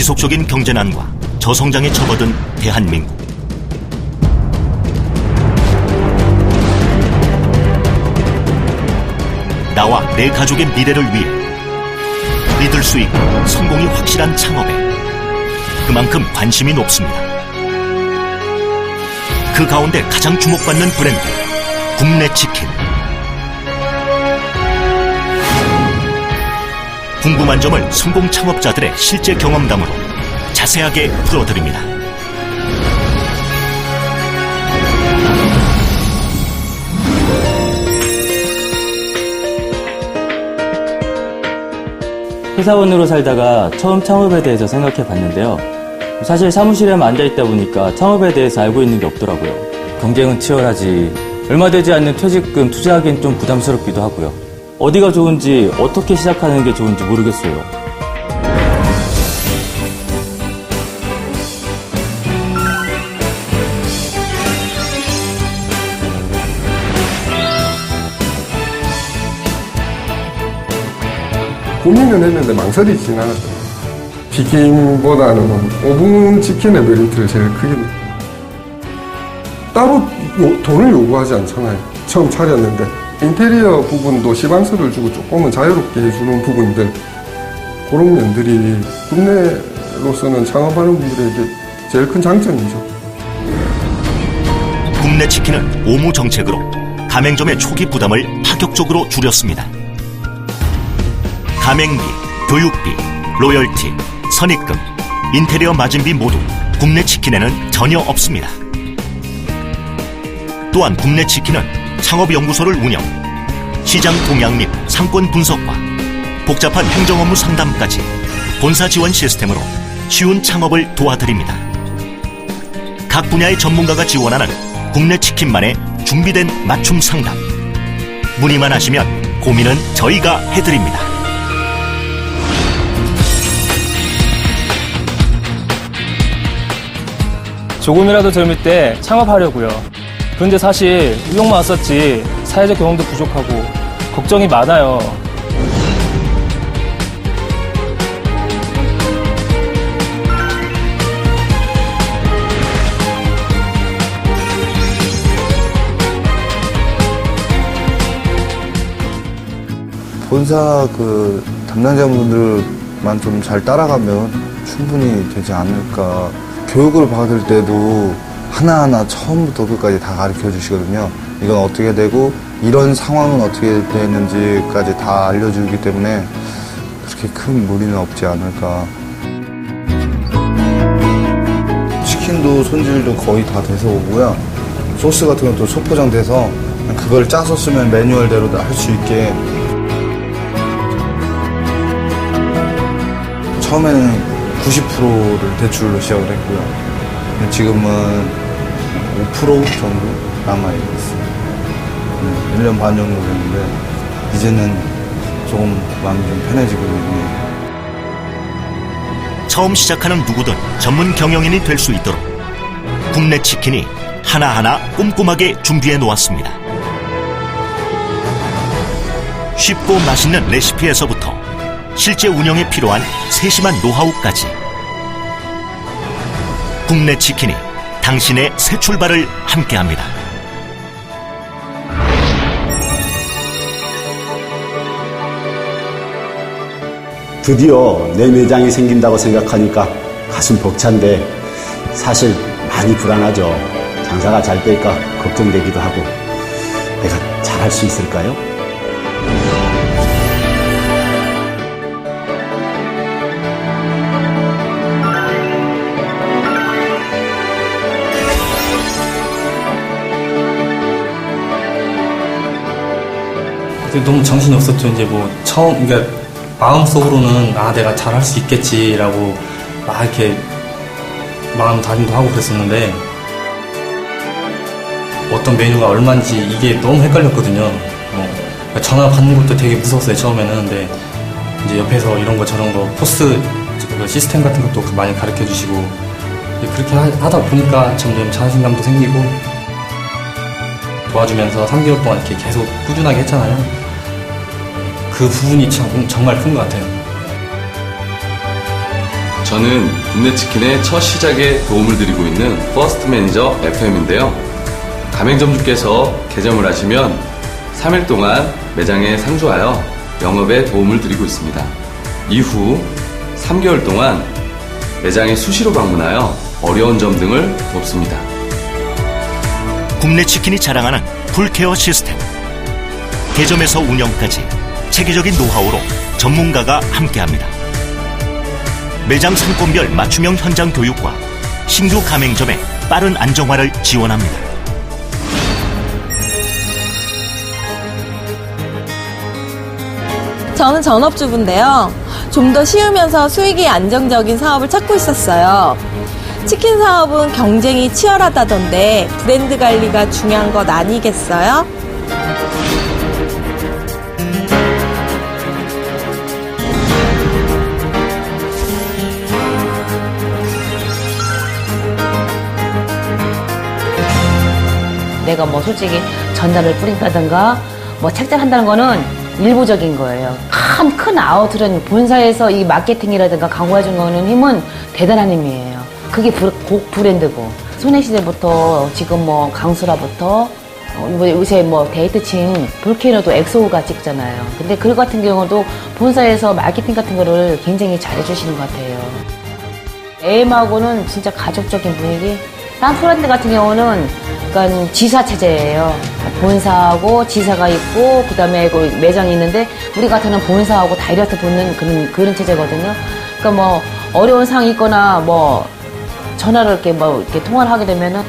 지속적인 경제난과 저성장에 접어든 대한민국. 나와 내 가족의 미래를 위해 믿을 수 있고 성공이 확실한 창업에 그만큼 관심이 높습니다. 그 가운데 가장 주목받는 브랜드, 굽네치킨. 궁금한 점을 성공 창업자들의 실제 경험담으로 자세하게 풀어드립니다. 회사원으로 살다가 처음 창업에 대해서 생각해 봤는데요. 사실 사무실에만 앉아있다 보니까 창업에 대해서 알고 있는 게 없더라고요. 경쟁은 치열하지, 얼마 되지 않는 퇴직금 투자하기엔 좀 부담스럽기도 하고요. 어디가 좋은지, 어떻게 시작하는 게 좋은지 모르겠어요. 고민은 했는데 망설이진 않았어요. 치킨보다는 오븐 치킨의 메리트를 제일 크게 따로 돈을 요구하지 않잖아요. 처음 차렸는데 인테리어 부분도 시방서를 주고 조금은 자유롭게 해주는 부분들, 그런 면들이 국내로서는 창업하는 분들에게 제일 큰 장점이죠. 굽네치킨은 오무 정책으로 가맹점의 초기 부담을 파격적으로 줄였습니다. 가맹비, 교육비, 로열티, 선입금, 인테리어 마진비 모두 굽네치킨에는 전혀 없습니다. 또한 굽네치킨은 창업연구소를 운영, 시장 동향 및 상권 분석과 복잡한 행정 업무 상담까지 본사 지원 시스템으로 쉬운 창업을 도와드립니다. 각 분야의 전문가가 지원하는 굽네치킨만의 준비된 맞춤 상담. 문의만 하시면 고민은 저희가 해드립니다. 조금이라도 젊을 때 창업하려고요. 그런데 사실 의욕만 왔었지 사회적 경험도 부족하고 걱정이 많아요. 본사 담당자분들만 좀 잘 따라가면 충분히 되지 않을까. 교육을 받을 때도 하나하나 처음부터 끝까지 다 가르쳐 주시거든요. 이건 어떻게 되고 이런 상황은 어떻게 되는지까지 다 알려주기 때문에 그렇게 큰 무리는 없지 않을까. 치킨도 손질도 거의 다 돼서 오고요. 소스 같은 것도 소포장돼서 그걸 짜서 쓰면 매뉴얼대로 할 수 있게. 처음에는 90%를 대출로 시작을 했고요. 지금은 5% 정도 남아있어요. 1년 반 정도 됐는데 이제는 조금 마음이 좀 편해지고 있네요. 처음 시작하는 누구든 전문 경영인이 될 수 있도록 굽네치킨이 하나하나 꼼꼼하게 준비해 놓았습니다. 쉽고 맛있는 레시피에서부터 실제 운영에 필요한 세심한 노하우까지 굽네치킨이 당신의 새 출발을 함께합니다. 드디어 내 매장이 생긴다고 생각하니까 가슴 벅찬데 사실 많이 불안하죠. 장사가 잘 될까 걱정되기도 하고 내가 잘할 수 있을까요? 너무 정신이 없었죠. 이제 그러니까 마음속으로는 내가 잘할 수 있겠지라고 막 이렇게 마음 다짐도 하고 그랬었는데 어떤 메뉴가 얼마인지 이게 너무 헷갈렸거든요. 그러니까 전화 받는 것도 되게 무서웠어요, 처음에는. 근데 이제 옆에서 이런 거 저런 거 포스 시스템 같은 것도 많이 가르쳐 주시고 그렇게 하다 보니까 점점 자신감도 생기고 도와주면서 3개월 동안 이렇게 계속 꾸준하게 했잖아요. 그 부분이 정말 큰 것 같아요. 저는 국내 치킨의 첫 시작에 도움을 드리고 있는 퍼스트 매니저 FM인데요. 가맹점주께서 개점을 하시면 3일 동안 매장에 상주하여 영업에 도움을 드리고 있습니다. 이후 3개월 동안 매장에 수시로 방문하여 어려운 점 등을 돕습니다. 국내 치킨이 자랑하는 풀케어 시스템. 개점에서 운영까지 체계적인 노하우로 전문가가 함께합니다. 매장 상권별 맞춤형 현장 교육과 신규 가맹점의 빠른 안정화를 지원합니다. 저는 전업주부인데요. 좀 더 쉬우면서 수익이 안정적인 사업을 찾고 있었어요. 치킨 사업은 경쟁이 치열하다던데 브랜드 관리가 중요한 것 아니겠어요? 내가 뭐 솔직히 전단을 뿌린다든가 뭐 책장한다는 거는 일부적인 거예요. 큰 아웃은 본사에서 이 마케팅이라든가 광고해준 거는 힘은 대단한 힘이에요. 그게 곡 브랜드고 소녀시대부터 지금 뭐 강수라부터 요새 뭐 데이트친 볼케이노도 엑소가 찍잖아요. 근데 그 같은 경우도 본사에서 마케팅 같은 거를 굉장히 잘해주시는 것 같아요. AM하고는 진짜 가족적인 분위기. 딴 브랜드 같은 경우는 약간 지사 체제예요. 본사하고 지사가 있고 그다음에 그 매장이 있는데 우리 같은 본사하고 다이렉트 붙는 그런 체제거든요. 그러니까 뭐 어려운 상황이 있거나 뭐 전화를 이렇게 통화를 하게 되면은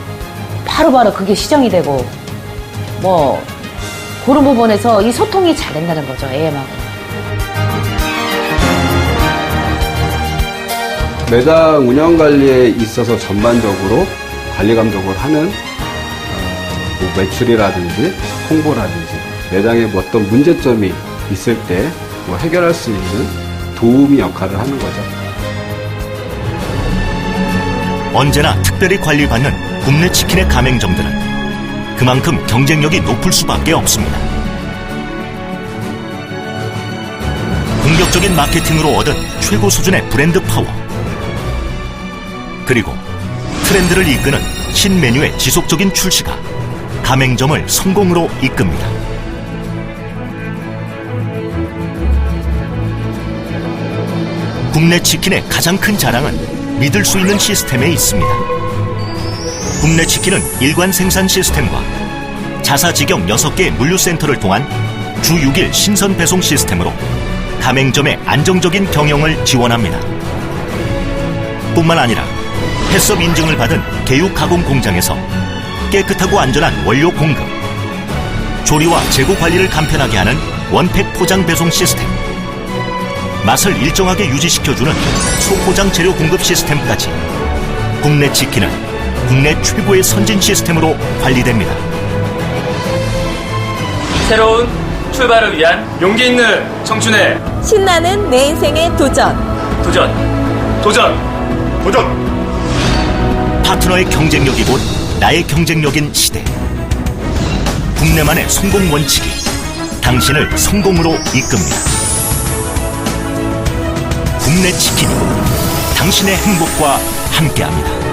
바로바로 그게 시정이 되고 뭐 그런 부분에서 이 소통이 잘 된다는 거죠, AM하고. 매장 운영 관리에 있어서 전반적으로 관리 감독을 하는 뭐 매출이라든지 홍보라든지 매장에 뭐 어떤 문제점이 있을 때 뭐 해결할 수 있는 도우미 역할을 하는 거죠. 언제나 특별히 관리받는 국내 치킨의 가맹점들은 그만큼 경쟁력이 높을 수밖에 없습니다. 공격적인 마케팅으로 얻은 최고 수준의 브랜드 파워, 그리고 트렌드를 이끄는 신메뉴의 지속적인 출시가 가맹점을 성공으로 이끕니다. 국내 치킨의 가장 큰 자랑은 믿을 수 있는 시스템에 있습니다. 국내 치킨은 일관 생산 시스템과 자사직영 6개 물류센터를 통한 주 6일 신선 배송 시스템으로 가맹점의 안정적인 경영을 지원합니다. 뿐만 아니라 햇섭 인증을 받은 개육 가공 공장에서 깨끗하고 안전한 원료 공급, 조리와 재고 관리를 간편하게 하는 원팩 포장 배송 시스템, 맛을 일정하게 유지시켜주는 소포장 재료 공급 시스템까지 국내 치킨은 국내 최고의 선진 시스템으로 관리됩니다. 새로운 출발을 위한 용기 있는 청춘의 신나는 내 인생의 도전. 도전! 파트너의 경쟁력이 곧 나의 경쟁력인 시대. 국내만의 성공 원칙이 당신을 성공으로 이끕니다. 국내 치킨, 당신의 행복과 함께합니다.